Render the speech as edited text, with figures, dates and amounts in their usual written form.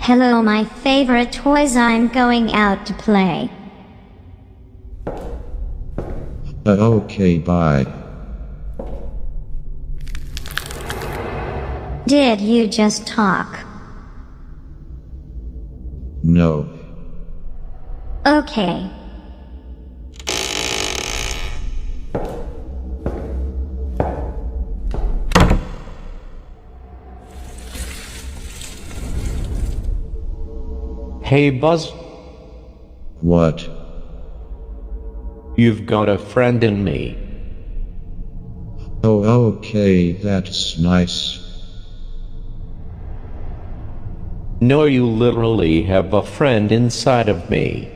Hello, my favorite toys. I'm going out to play. Okay, bye. Did you just talk? No. Okay. Hey Buzz, What? you've got a friend in me. Oh, okay, that's nice. No, you literally have a friend inside of me.